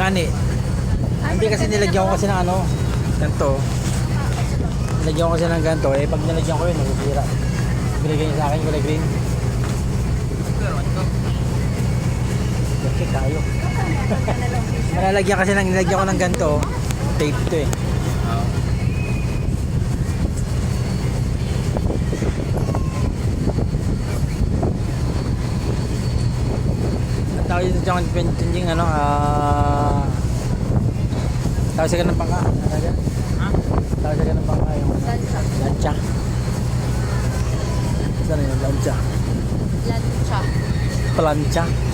Gani. Hindi kasi nilagyan ko kasi ng ano, ganito. Nilagyan ko kasi ng ganito. Eh, pag nilagyan ko yun, nasisira. Binigyan niya sa akin, kulay green. Okay, tayo. Malalagyan kasi ng nilagyan ko ng ganito. Tape to eh. At tawag dito dyan, changing ano, tawag sa ganun bangka. Tawag sa ganun bangka yung lancha. Saan yun? Lancha. Lancha. Plancha.